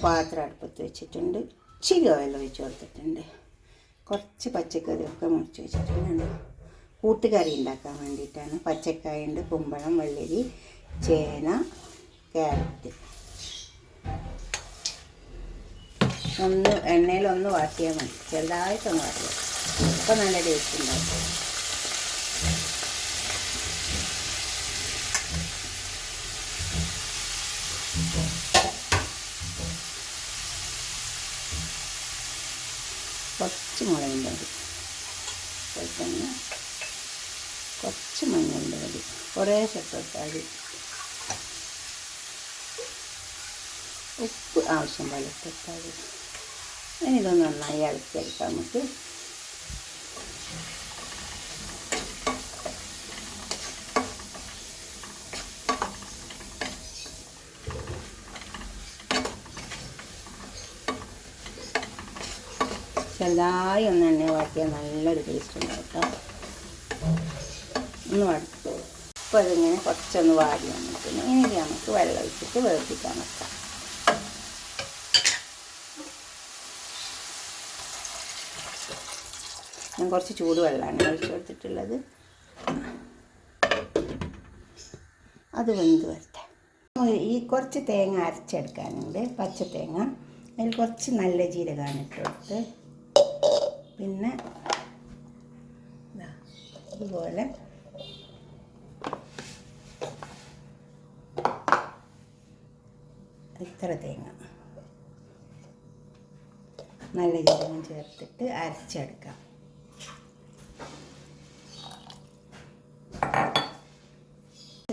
പാത്രം അടുപ്പത്ത് വെച്ചിട്ടുണ്ട്. ഇച്ചിരി ഓയിൽ ഒഴിച്ച് കൊടുത്തിട്ടുണ്ട്. കുറച്ച് പച്ചക്കറിയൊക്കെ മുറിച്ച് വെച്ചിട്ടുണ്ട്. കൂട്ടുകറി ഉണ്ടാക്കാൻ വേണ്ടിയിട്ടാണ്. പച്ചക്കായ ഉണ്ട്, കുമ്പളം, വെള്ളരി, ചേന, ക്യാരറ്റ്. ഒന്ന് എണ്ണയിലൊന്ന് വാട്ടിയാൽ മതി, ചെറുതായിട്ടൊന്ന് വാട്ടിയാൽ അപ്പോൾ നല്ല ടേസ്റ്റ് ഉണ്ടാക്കും. കുറച്ച് മുളകിൻ്റെ മതി, അതുപോലെ തന്നെ കുറച്ച് മഞ്ഞളിൻ്റെ മതി, കുറേ ഇട്ടാൽ മതി. ഉപ്പ് ആവശ്യം പോലെ ഇട്ടാൽ മതി. ഇതൊന്ന് നന്നായി ഇളക്കിയെടുക്കാം നമുക്ക്. ചെറുതായി ഒന്ന് എണ്ണ വാട്ടിയാൽ നല്ലൊരു ടേസ്റ്റ് ഉണ്ടാവും കേട്ടോ. ഒന്ന് വാട്ടി അപ്പോൾ അതിങ്ങനെ കുറച്ചൊന്ന് വാടി വന്നിട്ടുണ്ട്. ഇനി നമുക്ക് വെള്ളം ഒഴിച്ചിട്ട് വേവിപ്പിക്കാൻ വെക്കാം. ഞാൻ കുറച്ച് ചൂടുവെള്ളമാണ് ഒഴിച്ച് കൊടുത്തിട്ടുള്ളത്. അത് വെന്ത് വരട്ടെ. ഈ കുറച്ച് തേങ്ങ അരച്ചെടുക്കാനുണ്ട്, പച്ച തേങ്ങ. അതിൽ കുറച്ച് നല്ല ജീരകമാണ് ഇട്ട് കൊടുത്ത്, പിന്നെ ഇതുപോലെ ഇത്ര തേങ്ങ നല്ല ജീരകം ചേർത്തിട്ട് അരച്ചെടുക്കാം.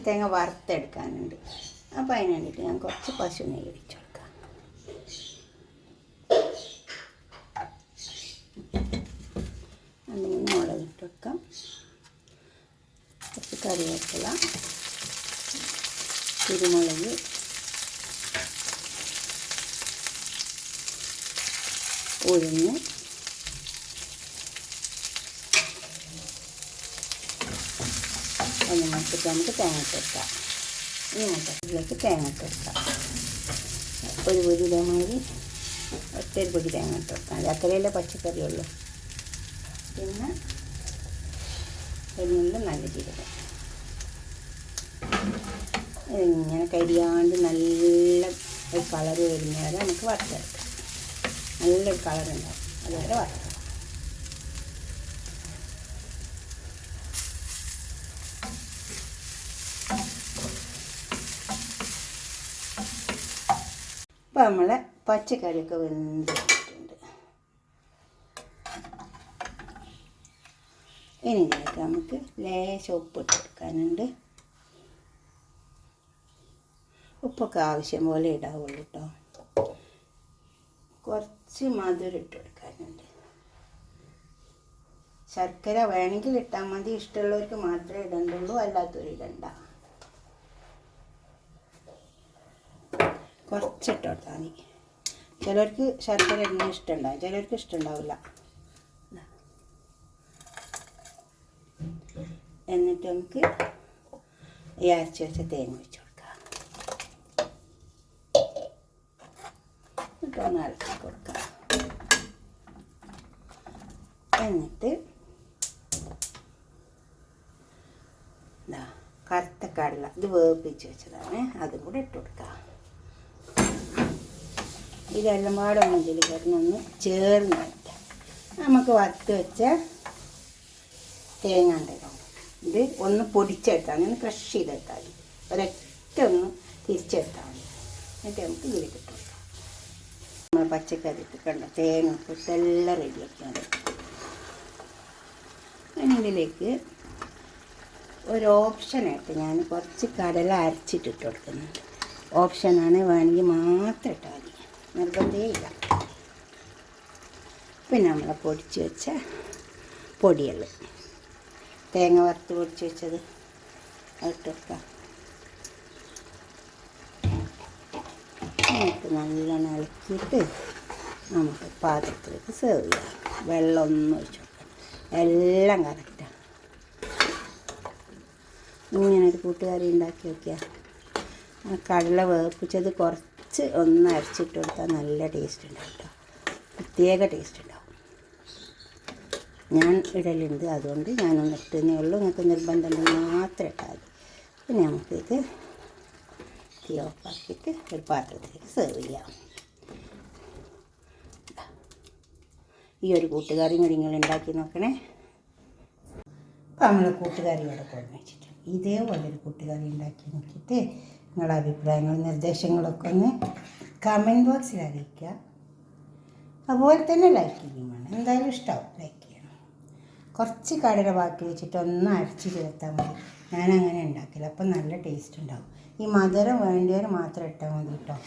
തേങ്ങ വറുത്തെടുക്കാനുണ്ട്. അപ്പോൾ അതിന് വേണ്ടിയിട്ട് ഞാൻ കുറച്ച് പശു നെയ്യ് ഒഴിച്ചു കൊടുക്കാം. അല്ലെങ്കിൽ മുളകിട്ട് വെക്കാം. കുറച്ച് കറിവേപ്പില, കുരുമുളക്, ഉഴുന്ന്, അതിനകത്തേക്ക് നമുക്ക് തേങ്ങ ഇട്ടെടുക്കാം. ഇതിലേക്ക് തേങ്ങ ഇട്ടെടുക്കാം. ഒരു പൊടി ഇതേമാതിരി ഒറ്റൊരു പൊടി തേങ്ങ ഇട്ടെടുക്കാം. അത്രയല്ലേ പച്ചക്കറിയുള്ളൂ. പിന്നെ ഇതിനുള്ള നല്ല ജീരകം. ഇതിങ്ങനെ കരിയാണ്ട് നല്ല ഒരു കളർ വരുന്ന വരെ നമുക്ക് വറുത്തെടുക്കാം. നല്ലൊരു കളറുണ്ടാവും, അതുവരെ വറുത്തെടുക്കാം. അപ്പോൾ നമ്മളെ പച്ചക്കറിയൊക്കെ വെന്തിട്ടുണ്ട്. ഇനി ഇതിലേക്ക് നമുക്ക് ലേശം ഉപ്പ് ഇട്ട് കൊടുക്കാനുണ്ട്. ഉപ്പൊക്കെ ആവശ്യം പോലെ ഇടാവുള്ളൂ കേട്ടോ. കുറച്ച് മധുരം ഇട്ട് കൊടുക്കാനുണ്ട്. ശർക്കര വേണമെങ്കിൽ ഇട്ടാൽ മതി, ഇഷ്ടമുള്ളവർക്ക് മാത്രമേ ഇടണ്ടുള്ളൂ, അല്ലാത്തവർ ഇടണ്ട. കുറച്ചിട്ട് കൊടുത്താൽ മതി. ചിലർക്ക് ശർക്കര ഇടുന്ന ഇഷ്ടമുണ്ടാവും, ചിലർക്ക് ഇഷ്ടമുണ്ടാവില്ല. എന്നിട്ട് നമുക്ക് ഈ അരച്ച് വെച്ച തേങ്ങ ഒഴിച്ച് കൊടുക്കാം. എന്നിട്ടൊന്ന് ഇളക്കി കൊടുക്കാം. എന്നിട്ട് കറുത്ത കടല, ഇത് വേവിപ്പിച്ച് വെച്ചതാണ്, അതും കൂടെ ഇട്ട് കൊടുക്കാം. ഇതെല്ലാം പാടെ ഇതിൽ കിടന്നൊന്ന് ചേർന്ന് വയ്ക്കാം. നമുക്ക് വറുത്ത് വെച്ച തേങ്ങ ഉണ്ടല്ലോ, ഇത് ഒന്ന് പൊടിച്ചെടുത്താൽ മതി, ഒന്ന് ക്രഷ് ചെയ്തെടുത്താൽ മതി, ഒരൊറ്റ ഒന്ന് തിരിച്ചെടുത്താൽ മതി. എന്നിട്ട് നമുക്ക് ഇതിലേക്ക് ഇട്ട് കൊടുക്കാം. നമ്മൾ പച്ചക്കറി കണ്ട തേങ്ങ ഇട്ടെല്ലാം റെഡിയാക്കിയാൽ മതി. അതിന് ഇതിലേക്ക് ഒരു ഓപ്ഷനായിട്ട് ഞാൻ കുറച്ച് കടല അരച്ചിട്ടിട്ട് കൊടുക്കുന്നുണ്ട്. ഓപ്ഷനാണ്, വേണമെങ്കിൽ മാത്രം ഇട്ടാൽ മതി, നിർബന്ധമേ ഇല്ല. പിന്നെ നമ്മളെ പൊടിച്ച് വെച്ച പൊടികൾ, തേങ്ങ വറുത്ത് പൊടിച്ച് വെച്ചത് ഇട്ട് വെക്കാം. എന്നിട്ട് നല്ലോണം ഇളക്കിയിട്ട് നമുക്ക് പാത്രത്തിലേക്ക് സെർവ് ചെയ്യാം. വെള്ളമൊന്നും ഒഴിച്ച് കൊടുക്കാം, എല്ലാം കറക്റ്റാണ്. ഇങ്ങനെ ഒരു കൂട്ടുകറി ഉണ്ടാക്കി നോക്കിയാൽ കടല വേപ്പിച്ചത് കുറച്ച് കുറച്ച് ഒന്ന് അരച്ചിട്ട് കൊടുത്താൽ നല്ല ടേസ്റ്റ് ഉണ്ടാവും കേട്ടോ, പ്രത്യേക ടേസ്റ്റ് ഉണ്ടാവും. ഞാൻ ഇടലുണ്ട്, അതുകൊണ്ട് ഞാനൊന്ന് ഇട്ടുന്നേ ഉള്ളൂ. നിങ്ങൾക്ക് നിർബന്ധമുണ്ടെങ്കിൽ മാത്രം ഇട്ടാൽ മതി. പിന്നെ നമുക്കിത് തീ ഓഫാക്കിയിട്ട് ഒരു പാത്രത്തിലേക്ക് സെർവ് ചെയ്യാം. ഈ ഒരു കൂട്ടുകറിയും കൂടി നിങ്ങൾ ഉണ്ടാക്കി നോക്കണേ. അപ്പോൾ നമ്മൾ കൂട്ടുകറി ഇവിടെ കൊണ്ടു വെച്ചിട്ടുണ്ട്. ഇതേപോലെ ഒരു കൂട്ടുകറി ഉണ്ടാക്കി നോക്കിയിട്ട് നിങ്ങളുടെ അഭിപ്രായങ്ങളും നിർദ്ദേശങ്ങളൊക്കെ ഒന്ന് കമൻറ്റ് ബോക്സിൽ അറിയിക്കുക. അതുപോലെ തന്നെ ലൈക്ക് ചെയ്യും വേണം, എന്തായാലും ഇഷ്ടമാവും, ലൈക്ക് ചെയ്യണം. കുറച്ച് കടല ബാക്കി വെച്ചിട്ട് ഒന്ന് അരച്ച് ചേർത്താൽ മതി. ഞാനങ്ങനെ ഉണ്ടാക്കില്ല, അപ്പം നല്ല ടേസ്റ്റ് ഉണ്ടാവും. ഈ മധുരം വേണ്ടിയവർ മാത്രം ഇട്ടാൽ മതി കേട്ടോ.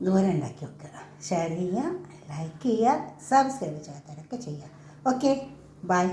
ഇതുപോലെ ഉണ്ടാക്കി വെക്കുക. ഷെയർ ചെയ്യുക, ലൈക്ക് ചെയ്യുക, സബ്സ്ക്രൈബ് ചെയ്യാത്തവരൊക്കെ ചെയ്യുക. Okay, by.